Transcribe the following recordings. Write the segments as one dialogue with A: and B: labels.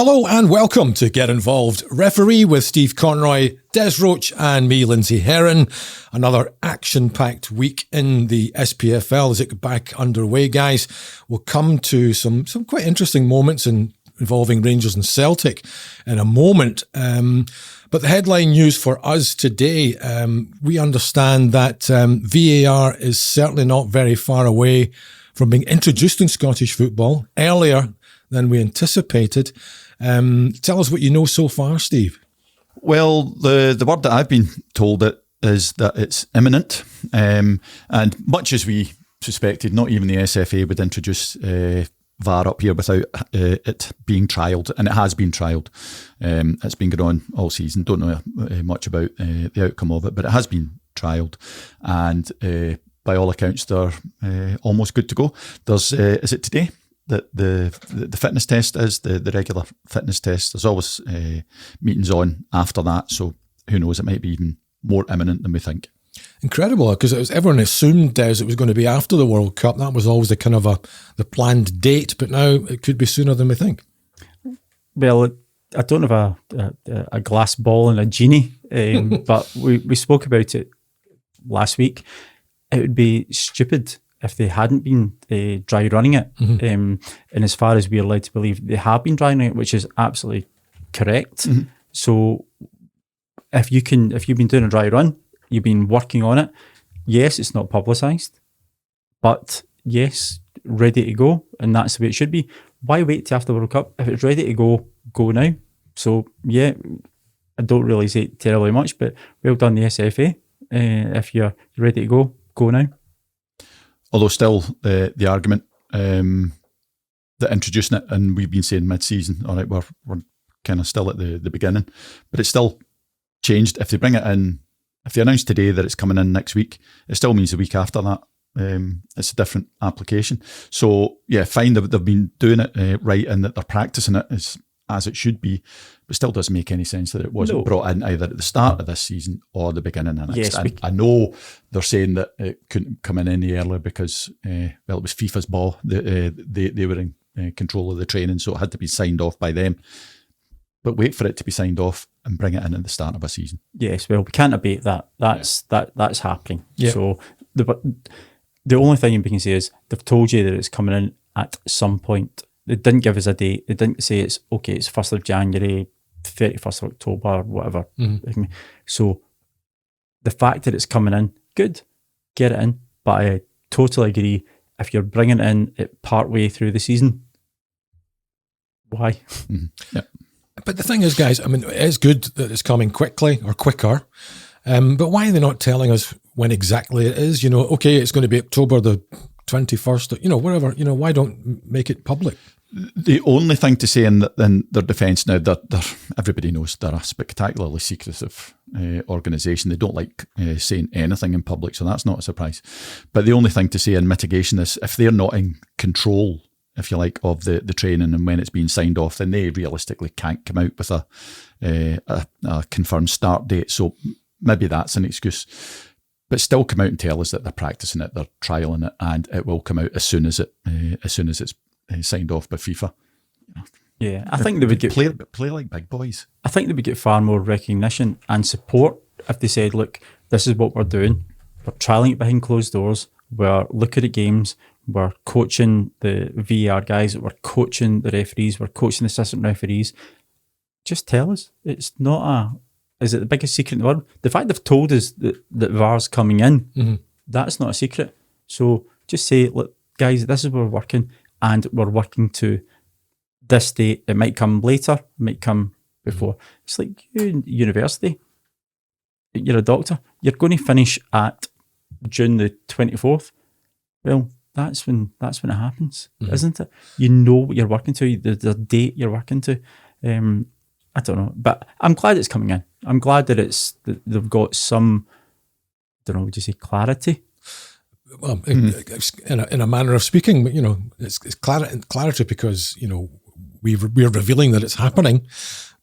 A: Hello and welcome to Get Involved. Referee with Steve Conroy, Des Roach and me, Lindsay Heron. Another action-packed week in the SPFL as it gets back underway, guys. We'll come to some quite interesting moments involving Rangers and Celtic in a moment. But the headline news for us today, we understand that VAR is certainly not very far away from being introduced in Scottish football earlier than we anticipated. Tell us what you know so far, Steve.
B: Well, the word that I've been told is that it's imminent. And much as we suspected, not even the SFA would introduce VAR up here without it being trialled. And it has been trialled. It's been going on all season. Don't know much about the outcome of it, but it has been trialled. And by all accounts, they're almost good to go. There's, is it today? That the fitness test is the regular fitness test. There's always meetings on after that, so who knows? It might be even more imminent than we think. Incredible,
A: because everyone assumed, Des, it was going to be after the World Cup. That was always the kind of the planned date, but now it could be sooner than we think.
C: Well, I don't have a glass ball and a genie, but we spoke about it last week. It would be stupid if they hadn't been dry running it. Mm-hmm. And as far as we are led to believe, they have been dry running it, which is absolutely correct. Mm-hmm. So if you've been doing a dry run, you've been working on it, yes, it's not publicised, but yes, ready to go, and that's the way it should be. Why wait till after the World Cup? If it's ready to go, go now. So yeah, I don't really say terribly much, but well done the SFA. If you're ready to go now.
B: Although still the argument that introducing it, and we've been saying mid-season, all right, we're kind of still at the beginning, but it's still changed. If they bring it in, if they announce today that it's coming in next week, it still means the week after that. It's a different application. So yeah, fine, they've been doing it right and that they're practicing it as it should be, but still doesn't make any sense that it wasn't brought in either at the start of this season or the beginning of next. Yes, I know they're saying that it couldn't come in any earlier because, it was FIFA's ball. They were in control of the training, so it had to be signed off by them. But wait for it to be signed off and bring it in at the start of a season.
C: Yes, well, we can't debate that. That's happening. Yep. So the only thing we can say is they've told you that it's coming in at some point. They didn't give us a date. They didn't say it's 1st of January, 31st of October, whatever. Mm-hmm. So the fact that it's coming in, good, get it in. But I totally agree. If you're bringing it in at part way through the season, why?
B: Mm-hmm. Yeah.
A: But the thing is, guys, I mean, it is good that it's coming quickly or quicker. But why are they not telling us when exactly it is? You know, okay, it's going to be October the 21st, whatever, why don't make it public?
B: The only thing to say in their defence now, everybody knows they're a spectacularly secretive organisation. They don't like saying anything in public, so that's not a surprise. But the only thing to say in mitigation is if they're not in control, if you like, of the training and when it's being signed off, then they realistically can't come out with a confirmed start date. So maybe that's an excuse. But still come out and tell us that they're practicing it, they're trialling it, and it will come out as soon as it's signed off by FIFA.
C: Yeah, I think they would get
B: play like big boys.
C: I think they would get far more recognition and support if they said, "Look, this is what we're doing. We're trialing it behind closed doors. We're looking at games. We're coaching the VAR guys. We're coaching the referees. We're coaching the assistant referees. Just tell us. It's not Is it the biggest secret in the world? The fact they've told us that VAR's coming in, mm-hmm. That's not a secret. So just say, look, guys, this is where we're working, and we're working to this date. It might come later, it might come before. It's like you in university. You're a doctor. You're going to finish at June the 24th. Well, that's when it happens, mm-hmm. Isn't it? You know what you're working to, the date you're working to. I don't know, but I'm glad it's coming in. I'm glad that they've got some, I don't know, would you say clarity?
A: Well, in a manner of speaking, but it's clarity because we're revealing that it's happening,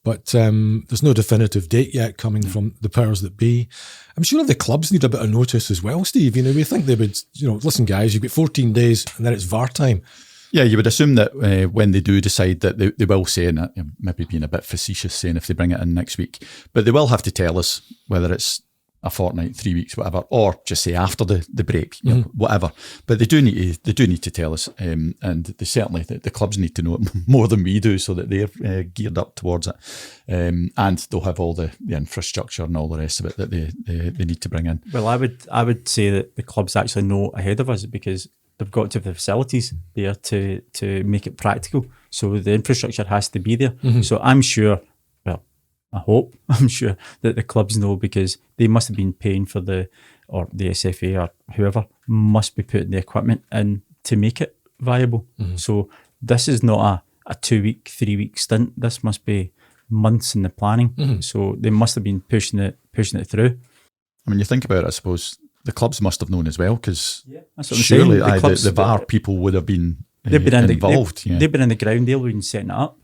A: but there's no definitive date yet coming from the powers that be. I'm sure the clubs need a bit of notice as well, Steve. We think they would, listen, guys, you've got 14 days and then it's VAR time.
B: Yeah, you would assume that when they do decide that they will say, and maybe being a bit facetious saying if they bring it in next week, but they will have to tell us whether it's a fortnight, 3 weeks, whatever, or just say after the break, you know, whatever. But they do need to tell us, and they certainly the clubs need to know it more than we do, so that they're geared up towards it, and they'll have all the infrastructure and all the rest of it that they need to bring in.
C: Well, I would say that the clubs actually know ahead of us, because they've got to have the facilities there to make it practical. So the infrastructure has to be there. So I'm sure. I'm sure that the clubs know, because they must have been paying for the SFA or whoever must be putting the equipment in to make it viable. So this is not a 2 week, 3 week stint. This must be months in the planning. So they must have been pushing it through.
B: I mean, you think about it, I suppose the clubs must have known as well, because
C: surely
B: the VAR people would have been involved.
C: They've been in the ground, they've been setting it up.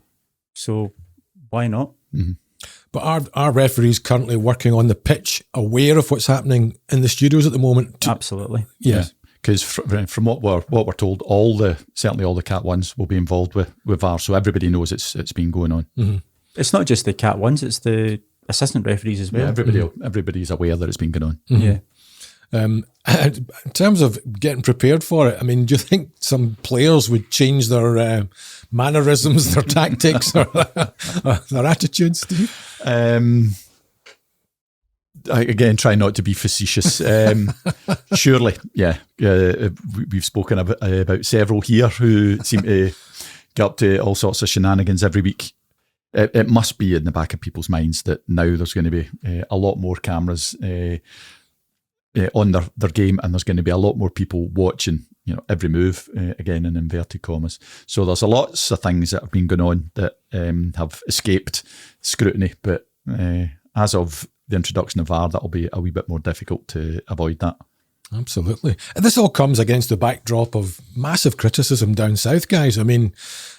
C: So why not?
A: But are referees currently working on the pitch aware of what's happening in the studios at the moment?
C: Absolutely.
A: Yeah.
B: Because from what we're told, certainly all the Cat 1s will be involved with VAR, so everybody knows it's been going on.
C: It's not just the Cat 1s, it's the assistant referees as well.
B: Yeah, everybody's aware that it's been going on.
C: Yeah.
A: In terms of getting prepared for it, I mean, do you think some players would change their mannerisms, their tactics, or their attitudes, Steve?
B: Again, try not to be facetious. Surely, yeah. We've spoken about several here who seem to get up to all sorts of shenanigans every week. It must be in the back of people's minds that now there's going to be a lot more cameras on their game, and there's going to be a lot more people watching, you know, every move, again in inverted commas. So there's lots of things that have been going on that have escaped scrutiny, but as of the introduction of VAR, that'll be a wee bit more difficult to avoid that.
A: Absolutely. And this all comes against the backdrop of massive criticism down south, guys. I mean,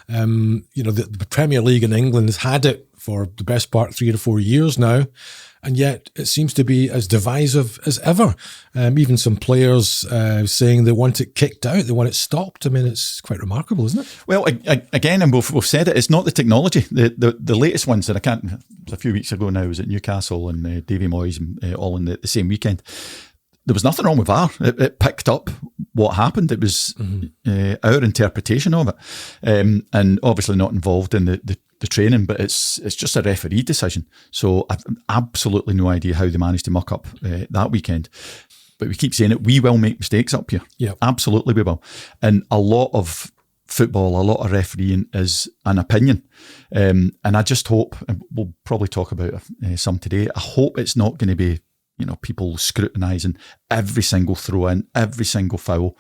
A: the Premier League in England has had it for the best part 3 to 4 years now, and yet it seems to be as divisive as ever. Even some players saying they want it kicked out, they want it stopped. I mean, it's quite remarkable, isn't it?
B: Well, again, and we've said it, it's not the technology. The latest ones that it was a few weeks ago now, was at Newcastle and Davy Moyes, all in the same weekend. There was nothing wrong with VAR. It picked up what happened. It was our interpretation of it, and obviously not involved in the training, but it's just a referee decision. So I've absolutely no idea how they managed to muck up that weekend. But we keep saying it, we will make mistakes up here. Yeah, absolutely we will. And a lot of football, a lot of refereeing is an opinion. And I just hope, and we'll probably talk about some today, I hope it's not going to be, you know, people scrutinising every single throw in, every single foul.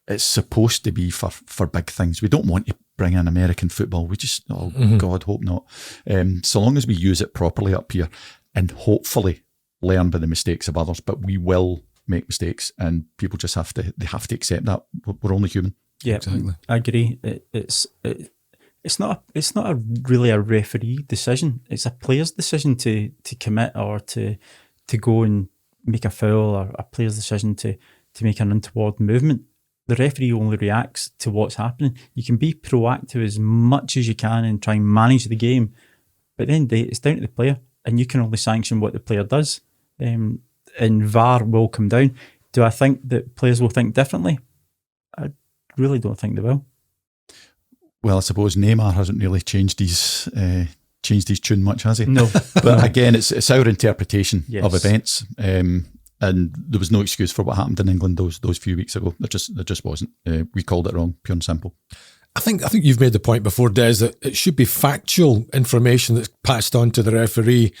B: It's supposed to be for big things. We don't want to bring in American football. We just, God, hope not. So long as we use it properly up here, and hopefully learn by the mistakes of others. But we will make mistakes, and people just have to accept that. We're only human.
C: Yeah, exactly. I agree. It's not really a referee decision. It's a player's decision to commit, or to go and make a foul, or a player's decision to make an untoward movement. The referee only reacts to what's happening. You can be proactive as much as you can and try and manage the game, but then it's down to the player, and you can only sanction what the player does. And VAR will come down. Do I think that players will think differently? I really don't think they will.
B: Well, I suppose Neymar hasn't really changed his tune much, has he?
C: No.
B: But again, it's our interpretation of events. And there was no excuse for what happened in England those few weeks ago. There just wasn't. We called it wrong, pure and simple.
A: I think you've made the point before, Des, that it should be factual information that's passed on to the referee,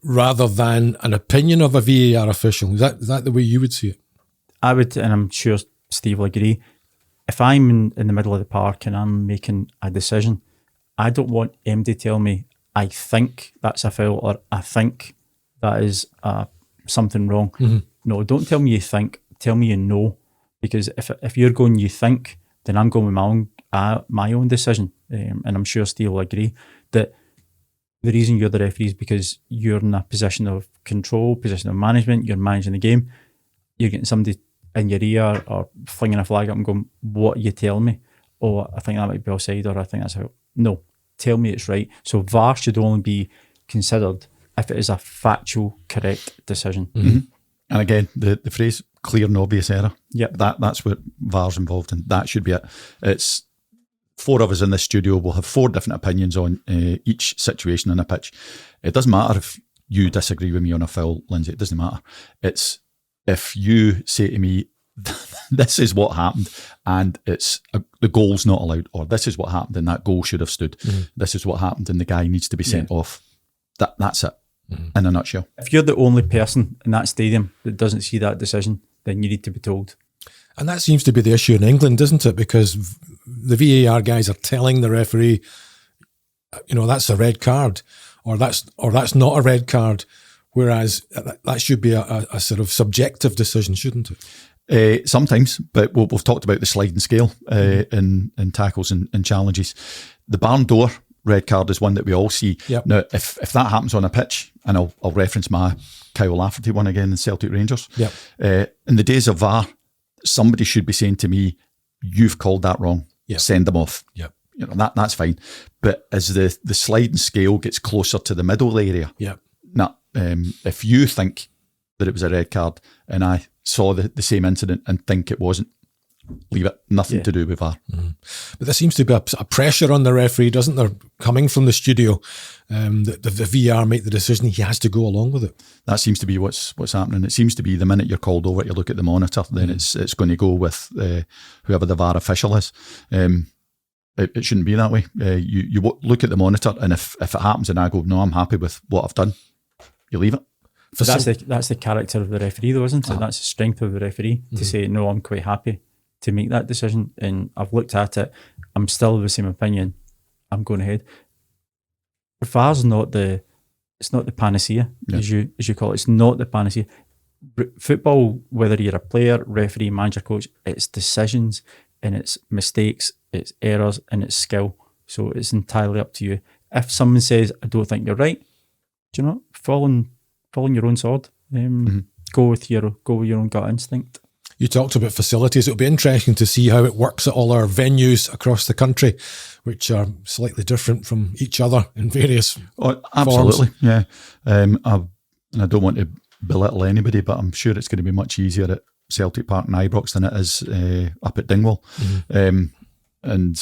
A: rather than an opinion of a VAR official. Is that the way you would see it? I would, and I'm sure Steve will agree. If I'm in the middle of the park and I'm making a decision, I don't want him to tell me, I think that's a foul, or I think that is something wrong. Mm-hmm. No, don't tell me you think, tell me you know. Because if you're going you think, then I'm going with my own decision. And I'm sure Steve will agree that the reason you're the referee is because you're in a position of control, position of management, you're managing the game. You're getting somebody in your ear or flinging a flag up and going, what are you telling me?
C: oh, I think that might be offside, or I think that's out. No, tell me it's right. So VAR should only be considered if it is a factual, correct decision.
B: Mm-hmm. And again, the phrase clear and obvious error.
C: Yep.
B: That's what VAR's involved in. That should be it. It's 4 of us in this studio will have 4 different opinions on each situation on a pitch. It doesn't matter if you disagree with me on a foul, Lindsay. It doesn't matter. It's if you say to me, this is what happened and the goal's not allowed, or this is what happened and that goal should have stood. Mm-hmm. This is what happened and the guy needs to be sent off. That's it, in a nutshell.
C: If you're the only person in that stadium that doesn't see that decision, then you need to be told.
A: And that seems to be the issue in England, doesn't it? Because the VAR guys are telling the referee, that's a red card, or that's not a red card, whereas that should be a sort of subjective decision, shouldn't it?
B: Sometimes, but we've talked about the sliding scale in tackles and challenges. The barn door red card is one that we all see.
A: Yep.
B: Now, if that happens on a pitch, and I'll reference my Kyle Lafferty one again in Celtic Rangers,
A: yep.
B: In the days of VAR, somebody should be saying to me, you've called that wrong,
A: yep.
B: Send them off.
A: Yep.
B: That's fine. But as the sliding scale gets closer to the middle area,
A: yep.
B: If you think that it was a red card and I saw the same incident and think it wasn't, leave it. Nothing to do with VAR.
A: Mm-hmm. But there seems to be a pressure on the referee, doesn't there, coming from the studio, that the VR make the decision, he has to go along with it.
B: That seems to be what's happening. It seems to be the minute you're called over, you look at the monitor, then it's going to go with whoever the VAR official is. It shouldn't be that way. You look at the monitor, and if it happens and I go, no, I'm happy with what I've done, you leave it.
C: That's the character of the referee, though, isn't it? That's the strength of the referee to say, no, I'm quite happy to make that decision. And I've looked at it. I'm still of the same opinion. I'm going ahead. VAR's not the panacea, as you call it. It's not the panacea. Football, whether you're a player, referee, manager, coach, it's decisions and it's mistakes, it's errors and it's skill. So it's entirely up to you. If someone says, I don't think you're right, do you know, following your own sword. Go with your own gut instinct.
A: You talked about facilities. It'll be interesting to see how it works at all our venues across the country, which are slightly different from each other in various
B: absolutely
A: forms.
B: Yeah. And I don't want to belittle anybody, but I'm sure it's going to be much easier at Celtic Park and Ibrox than it is up at Dingwall. And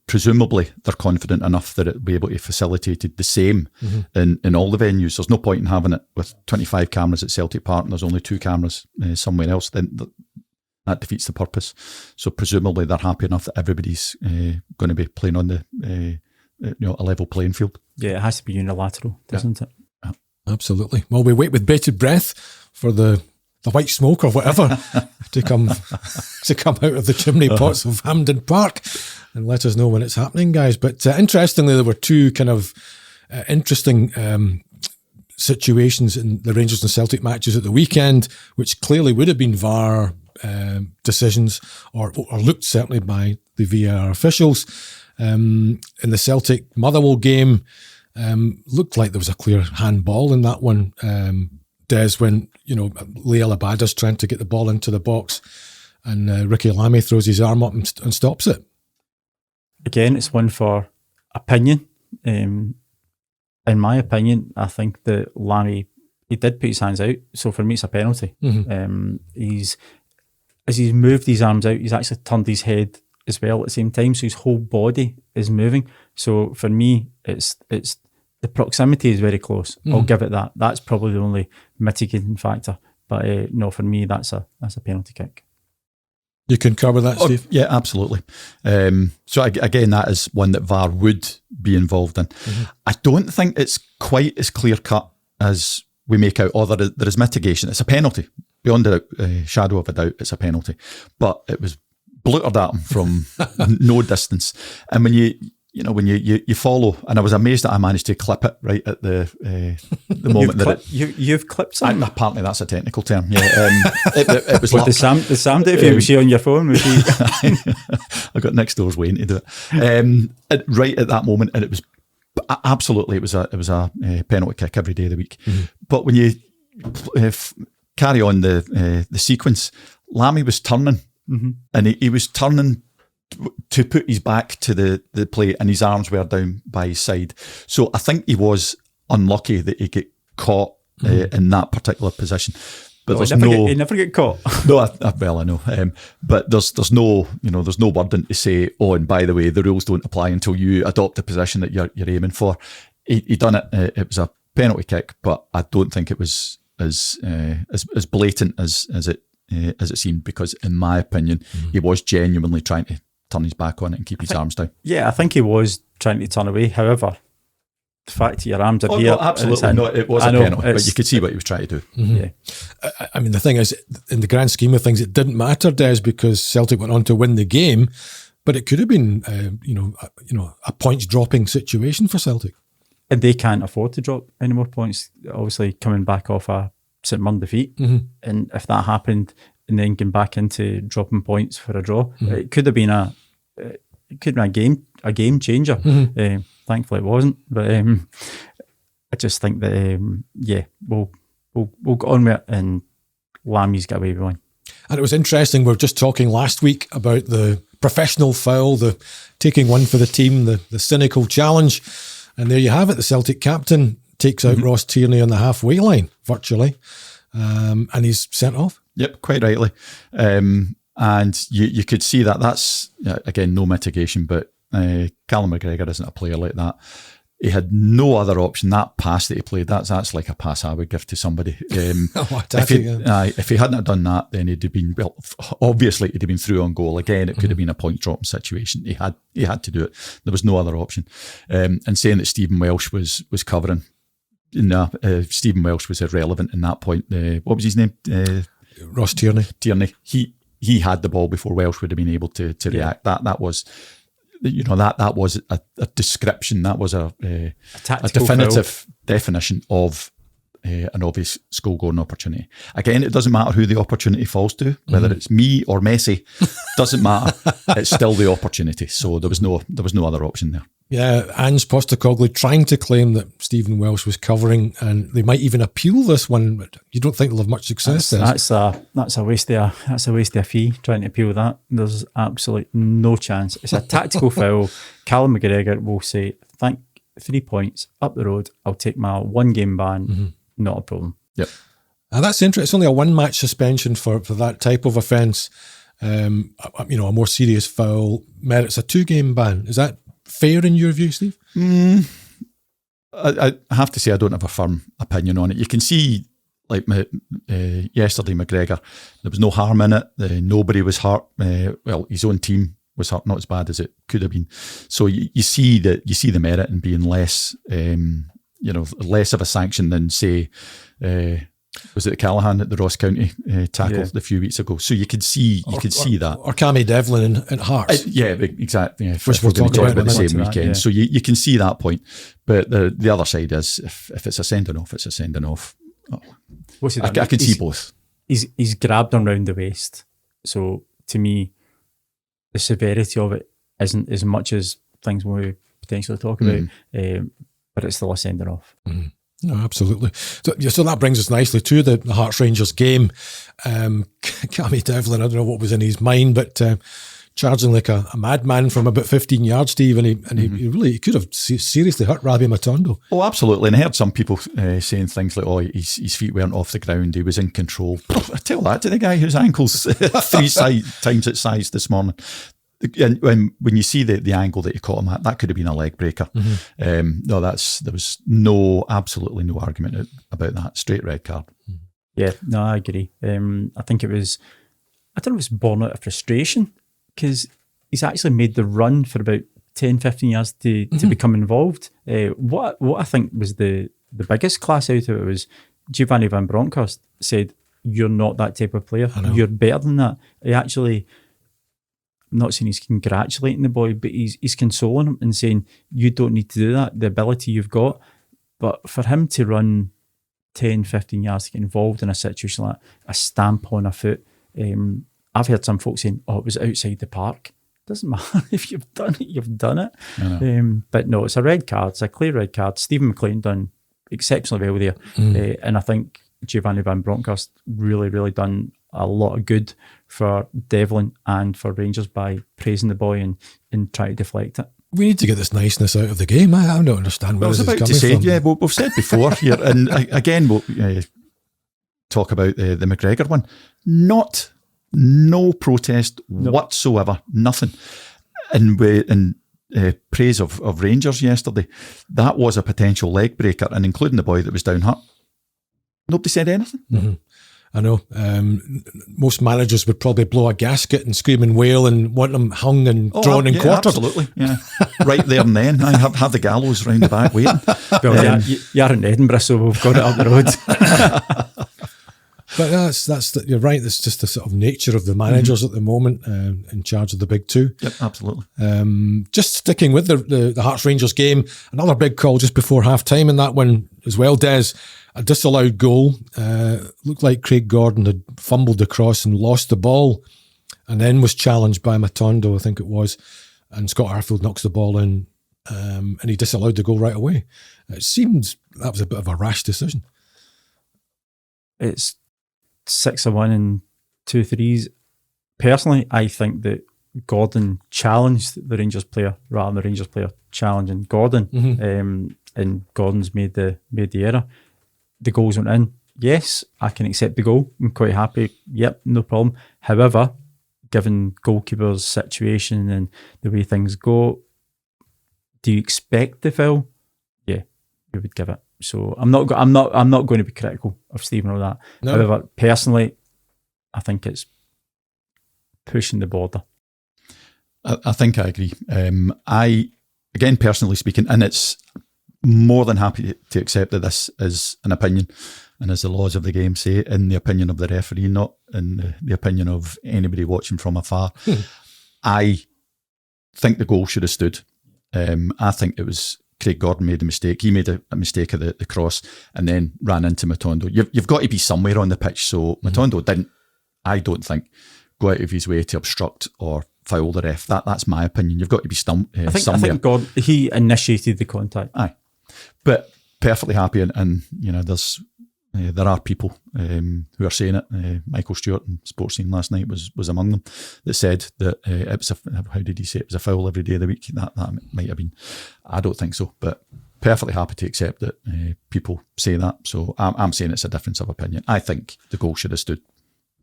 B: presumably they're confident enough that it'll be able to facilitate the same in all the venues. There's no point in having it with 25 cameras at Celtic Park and there's only 2 cameras somewhere else. Then that defeats the purpose. So presumably they're happy enough that everybody's going to be playing on a level playing field.
C: Yeah, it has to be unilateral, doesn't it?
A: Yeah. Absolutely. Well, we wait with bated breath for the white smoke or whatever to come out of the chimney pots of Hampden Park and let us know when it's happening, guys. But interestingly, there were 2 kind of interesting situations in the Rangers and Celtic matches at the weekend, which clearly would have been VAR decisions or looked certainly by the VAR officials. In the Celtic Motherwell game, looked like there was a clear handball in that one, Des, when Leal Abada's trying to get the ball into the box and Ricky Lamy throws his arm up and stops it. Again,
C: it's one for opinion. In my opinion, I think that Lamy, he did put his hands out, so for me it's a penalty. As he's moved his arms out, he's actually turned his head as well at the same time, so his whole body is moving. So for me, it's the proximity is very close. I'll give it that. That's probably the only mitigating factor. But no, for me, that's a penalty kick.
A: You concur with that, Steve?
B: Yeah, absolutely. So again, that is one that VAR would be involved in. I don't think it's quite as clear cut as we make out. Or there is mitigation. It's a penalty. Beyond a shadow of a doubt, it's a penalty. But it was bluttered at him from no distance. And when you follow, and I was amazed that I managed to clip it right at the moment
C: you've clipped something.
B: Apparently, that's a technical term. Yeah, it was
C: like the Sam did. If was she on your phone? Was she?
B: I got next door's waiting to do it. Right at that moment, and it was absolutely it was a penalty kick every day of the week. But when you carry on the sequence, Lamy was turning, and he was turning to put his back to the play and his arms were down by his side. So I think he was unlucky that he got caught in that particular position. But
C: he never get caught.
B: No, I know. But there's no wording to say, oh, and by the way, the rules don't apply until you adopt the position that you're aiming for. He done it. It was a penalty kick, but I don't think it was as blatant as it seemed, because in my opinion, he was genuinely trying to turn his back on it and keep his arms down.
C: Yeah, I think he was trying to turn away. However, the fact that your arms are here...
B: No, absolutely not. It was a penalty, but you could see what he was trying to do.
C: Yeah.
A: I mean, the thing is, in the grand scheme of things, it didn't matter, Des, because Celtic went on to win the game, but it could have been, a points-dropping situation for Celtic.
C: And they can't afford to drop any more points, obviously coming back off a St Mirren defeat. And if that happened and then going back into dropping points for a draw, it could have been a game changer. Thankfully it wasn't. But I just think that we'll go on with it, and Lammy's got away with one. And
A: it was interesting, we were just talking last week about the professional foul, the taking one for the team, the cynical challenge. And there you have it. The Celtic captain takes out Ross Tierney on the halfway line, virtually, and he's sent off.
B: Yep, quite rightly. And you could see that. That's, again, no mitigation, but Callum McGregor isn't a player like that. He had no other option. That pass that he played, that's like a pass I would give to somebody. If he hadn't have done that, then he'd have been, well, obviously he'd have been through on goal. Again, it could have been a point dropping situation. He had to do it. There was no other option. And saying that Stephen Welsh was covering, Stephen Welsh was irrelevant in that point. What was his name?
A: Ross Tierney.
B: He had the ball before Welsh would have been able to react. That was... that was a description. That was a definitive definition of an obvious goal-scoring opportunity. Again, it doesn't matter who the opportunity falls to, whether it's me or Messi. Doesn't matter. It's still the opportunity. So there was no other option there. Yeah,
A: Ange Postecoglou trying to claim that Stephen Welsh was covering, and they might even appeal this one, but you don't think they'll have much success.
C: That's a waste of a fee trying to appeal that. There's absolutely no chance. It's a tactical foul. Callum McGregor will say, "Thank 3 points up the road. I'll take my 1 game ban. Not a problem."
B: Yep.
A: That's interesting. It's only a 1-match suspension for that type of offence. A more serious foul merits a 2-game ban. Is that fair in your view, Steve?
B: I have to say I don't have a firm opinion on it. You can see, like yesterday, McGregor, there was no harm in it. Nobody was hurt. His own team was hurt, not as bad as it could have been. So you see the merit in being less, less of a sanction than, say, was it Callahan at the Ross County tackle a few weeks ago? So you could see that.
A: Or Cammy Devlin at Hearts.
B: Exactly.
A: Which we'll talk about
B: the same weekend. So you can see that point. But the other side is, if it's a sending off, it's a sending off. Oh, I can see both.
C: He's grabbed him round the waist. So to me, the severity of it isn't as much as things we potentially talk about, but it's still a sending off.
A: No, absolutely. So that brings us nicely to the Hearts Rangers game. Cammy Devlin, I don't know what was in his mind, but charging like a madman from about 15 yards, Steve, and he could have seriously hurt Rabbi Matondo.
B: Oh, absolutely. And I heard some people saying things like, "Oh, his feet weren't off the ground, he was in control." I tell that to the guy whose ankle's 3 times its size this morning. And when you see the angle that he caught him at, that could have been a leg breaker. There was absolutely no argument about that. Straight red card.
C: Yeah, no, I agree. I think it was, I don't know if it's born out of frustration, because he's actually made the run for about 10, 15 years to become involved. What I think was the biggest class out of it was Giovanni Van Bronckhorst said, "You're not that type of player. You're better than that." He actually... I'm not saying he's congratulating the boy, but he's consoling him and saying, "You don't need to do that, the ability you've got." But for him to run 10, 15 yards to get involved in a situation like a stamp on a foot, I've heard some folks saying, "Oh, it was outside the park." Doesn't matter. If you've done it, you've done it. But no, it's a red card. It's a clear red card. Stephen McLean done exceptionally well there. And I think Giovanni Van Bronckhorst really, really done a lot of good for Devlin and for Rangers by praising the boy and trying to deflect it.
A: We need to get this niceness out of the game. I don't understand where
B: I was
A: this is
B: about
A: coming
B: to say,
A: from.
B: yeah, we've said before here, and again, we'll talk about the McGregor one. No protest whatsoever, nothing. And praise of Rangers yesterday. That was a potential leg breaker, and including the boy that was down hurt. Nobody said anything.
A: Mm-hmm. I know. Most managers would probably blow a gasket and scream and wail and want them hung and drawn and quartered.
B: Absolutely, yeah. Right there and then. I have the gallows round the back waiting.
C: Well, you're in Edinburgh, so we've got it up the road.
A: But you're right. It's just the sort of nature of the managers at the moment in charge of the big two.
B: Yep, absolutely.
A: Just sticking with the Hearts Rangers game, another big call just before half time in that one as well, Des. A disallowed goal. Looked like Craig Gordon had fumbled across and lost the ball, and then was challenged by Matondo, I think it was, and Scott Arfield knocks the ball in, and he disallowed the goal right away. It seems that was a bit of a rash decision.
C: It's 6-1 and 2 threes. Personally, I think that Gordon challenged the Rangers player rather than the Rangers player challenging Gordon, and Gordon's made the error. The goals went in. Yes, I can accept the goal. I'm quite happy. Yep, no problem. However, given goalkeeper's situation and the way things go, do you expect the foul? Yeah, you would give it. So I'm not going to be critical of Stephen or that. No. However, personally, I think it's pushing the border.
B: I think I agree. Again, personally speaking, and it's more than happy to accept that this is an opinion, and as the laws of the game say, in the opinion of the referee, not in the opinion of anybody watching from afar. I think the goal should have stood. I think it was Craig Gordon made a mistake. He made a mistake at the cross and then ran into Matondo. You've got to be somewhere on the pitch, so Matondo didn't, I don't think, go out of his way to obstruct or foul the ref. That's my opinion. You've got to be somewhere. I think
C: Gordon, he initiated the contact.
B: Aye. But perfectly happy, and there are people who are saying it. Michael Stewart in Sports Scene last night was among them, that said that it was how did he say it was a foul every day of the week. That might have been. I don't think so, but perfectly happy to accept that people say that. So I'm saying it's a difference of opinion. I think the goal should have stood.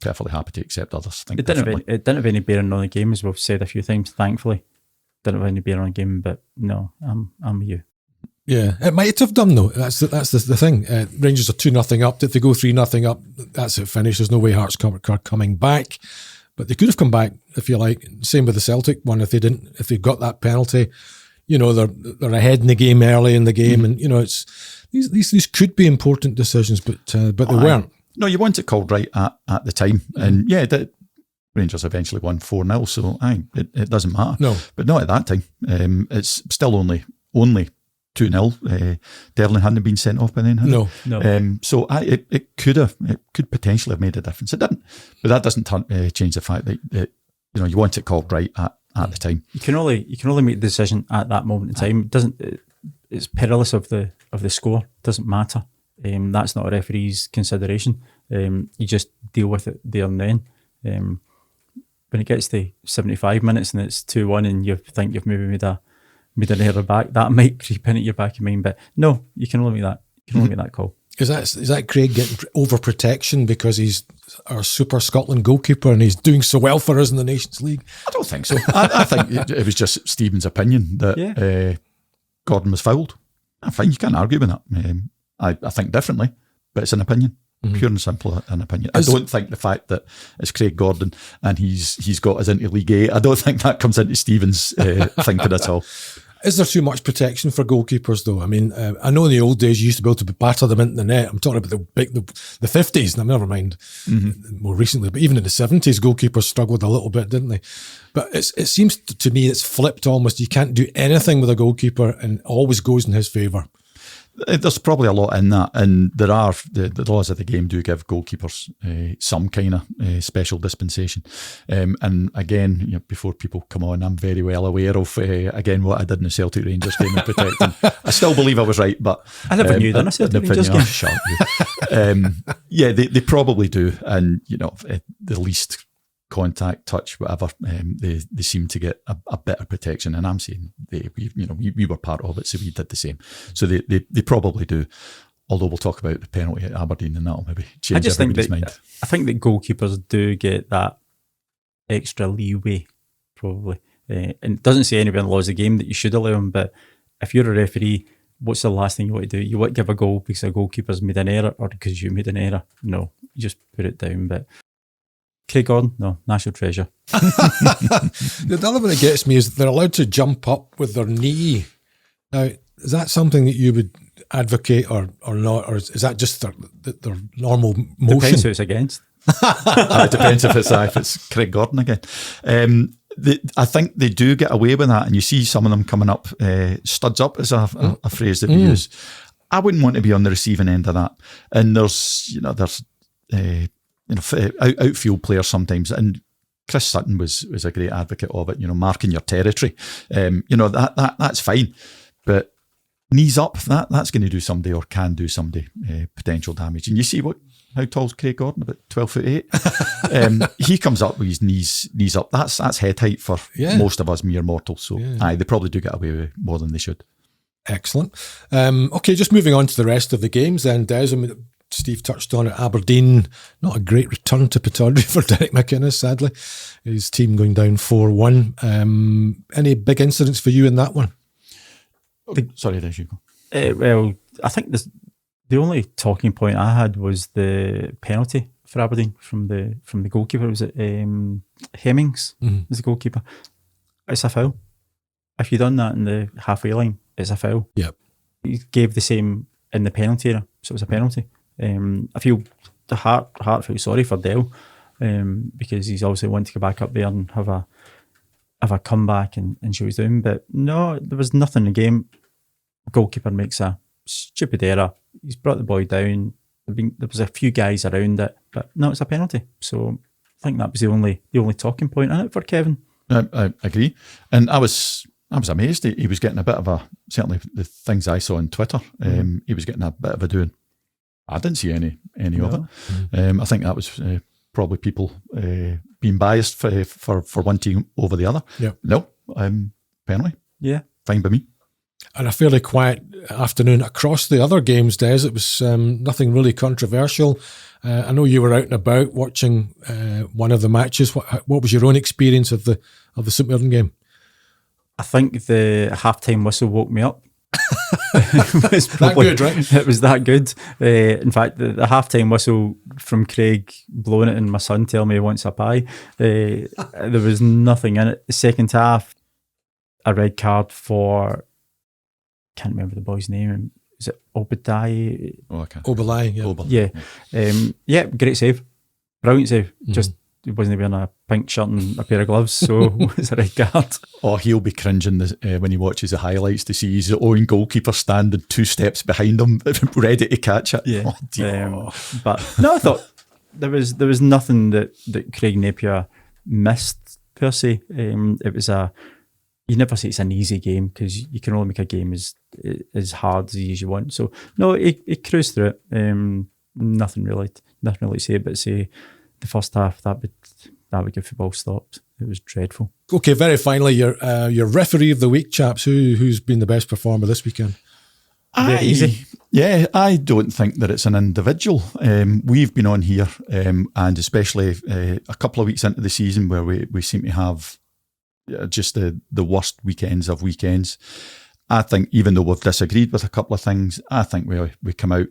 B: Perfectly happy to accept others think
C: it didn't have any bearing on the game, as we've said a few times. Thankfully, didn't have any bearing on the game. But no, I'm with you.
A: Yeah, it might have done though. That's the thing. Rangers are 2-0 up. If they go 3-0 up, that's it. Finished. There's no way Hearts are coming back. But they could have come back if you like. Same with the Celtic one. If they got that penalty, they're ahead in the game early in the game, and it's these could be important decisions, but they weren't.
B: No, you want it called right at the time, and the Rangers eventually won 4-0. So it doesn't matter. No, but not at that time. It's still only 2-0. Devlin hadn't been sent off by then, had
C: No.
B: So it could potentially have made a difference. It didn't, but that doesn't change the fact that you want it called right at the time.
C: You can only make the decision at that moment in time. It's perilous of the score. It doesn't matter. That's not a referee's consideration. You just deal with it there and then. When it gets to 75 minutes and it's 2-1 and you think you've maybe made an error back, that might creep in at your back of your mind. But no, you can only make that. You can only make that call.
A: Is that Craig getting overprotection because he's our super Scotland goalkeeper and he's doing so well for us in the Nations League?
B: I don't think so. I think it was just Stephen's opinion that Gordon was fouled. Fine, you can't argue with that. I think differently, but it's an opinion. Pure and simple an opinion. I don't think the fact that it's Craig Gordon and he's got us into League A, I don't think that comes into Stephen's thinking at all.
A: Is there too much protection for goalkeepers though? I mean, I know in the old days you used to be able to batter them into the net. I'm talking about the 50s, and never mind more recently, but even in the 70s, goalkeepers struggled a little bit, didn't they? But it seems to me it's flipped almost. You can't do anything with a goalkeeper and it always goes in his favour.
B: There's probably a lot in that, and there are the laws of the game do give goalkeepers some kind of special dispensation. And again, before people come on, I'm very well aware of again what I did in the Celtic Rangers game in protecting. I still believe I was right, but
C: I never knew that in a Celtic Rangers game.
B: Shut up, Yeah, they probably do. And, the least contact, touch, whatever, they seem to get a better protection. And I'm saying we were part of it, so we did the same. So they probably do. Although we'll talk about the penalty at Aberdeen, and that'll maybe change everybody's mind.
C: I think that goalkeepers do get that extra leeway, probably. And it doesn't say anyone lost the game that you should allow them, but if you're a referee, what's the last thing you want to do? You want to give a goal because a goalkeeper's made an error or because you made an error? No, you just put it down. But Craig Gordon, no, national treasure.
A: The other one that gets me is they're allowed to jump up with their knee. Now, is that something that you would advocate or not? Or is that just their normal motion?
C: Depends who it's against.
B: It depends if it's Craig Gordon again. I think they do get away with that, and you see some of them coming up, studs up is a phrase that we use. I wouldn't want to be on the receiving end of that. And there's outfield players sometimes, and Chris Sutton was a great advocate of it. Marking your territory, that's fine, but knees up, that's going to do somebody or can do somebody potential damage. And you see how tall's Craig Gordon? About 12'8". He comes up with his knees up. That's head height for most of us mere mortals. So they probably do get away with more than they should.
A: Excellent. Okay, just moving on to the rest of the games then, Des. Steve touched on it. Aberdeen, not a great return to Pittodrie for Derek McInnes, sadly. His team going down 4-1. Any big incidents for you in that one?
B: Sorry, there you go.
C: Well, I think the only talking point I had was the penalty for Aberdeen from the goalkeeper. Was it Hemmings? Was the goalkeeper? It's a foul. If you'd done that in the halfway line, it's a foul.
A: Yep.
C: He gave the same in the penalty area, so it was a penalty. I feel the heart feel sorry for Dell because he's obviously wanting to go back up there and have a comeback and show his down. But no, there was nothing in the game. Goalkeeper makes a stupid error. He's brought the boy down. There was a few guys around it, but no, it's a penalty. So I think that was the only talking point in it for Kevin.
B: I agree, and I was amazed. He was getting a bit of certainly the things I saw on Twitter. He was getting a bit of a doing. I didn't see any of it. I think that was probably people being biased for one team over the other.
A: Yeah.
B: No, penalty.
C: Yeah,
B: fine by me.
A: And a fairly quiet afternoon across the other games, Des. It was nothing really controversial. I know you were out and about watching one of the matches. What was your own experience of the St Mirren game?
C: I think the halftime whistle woke me up. It was probably,
A: that good, right?
C: It was that good. In fact, the halftime whistle from Craig blowing it and my son telling me he wants a pie. There was nothing in it. The second half, a red card for, can't remember the boy's name. Is it Obadai?
A: Obalai,
C: yeah. Yeah, great save. Brilliant save. Just he wasn't wearing a pink shirt and a pair of gloves, so it's a red card.
B: Oh, he'll be cringing when he watches the highlights to see his own goalkeeper standing 2 steps behind him, ready to catch it.
C: Yeah. But no, I thought there was nothing that Craig Napier missed per se. It was you never say it's an easy game because you can only make a game as hard as you want. So no, he cruised through it. Nothing really to say, but say the first half that would get football stopped. It was dreadful.
A: Okay, very finally, your referee of the week, chaps. Who's been the best performer this weekend?
C: Easy.
B: Yeah, I don't think that it's an individual. We've been on here, and especially a couple of weeks into the season where we seem to have just the worst weekends of weekends. I think even though we've disagreed with a couple of things, I think we come out,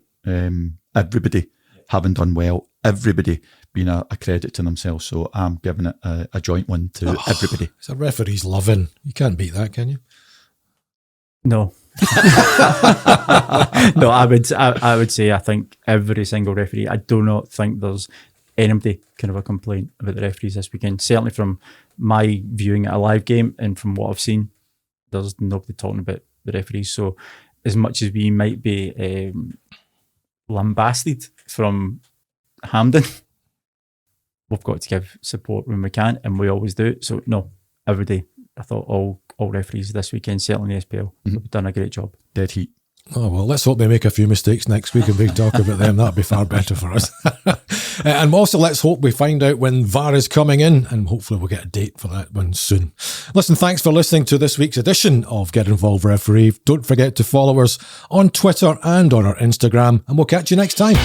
B: everybody having done well, everybody being a credit to themselves. So I'm giving it a joint one to everybody.
A: It's a referee's loving. You can't beat that, can you?
C: No. No, I would say I think every single referee. I do not think there's anybody can have a complaint about the referees this weekend. Certainly from my viewing at a live game and from what I've seen, there's nobody talking about the referees. So as much as we might be lambasted from Hampden, we've got to give support when we can, and we always do. So no, every day. I thought all referees this weekend, certainly in the SPL, have done a great job.
B: Dead heat.
A: Oh, well, let's hope they make a few mistakes next week and we talk about them. That'd be far better for us. And also, let's hope we find out when VAR is coming in, and hopefully we'll get a date for that one soon. Listen, thanks for listening to this week's edition of Get Involved Referee. Don't forget to follow us on Twitter and on our Instagram, and we'll catch you next time.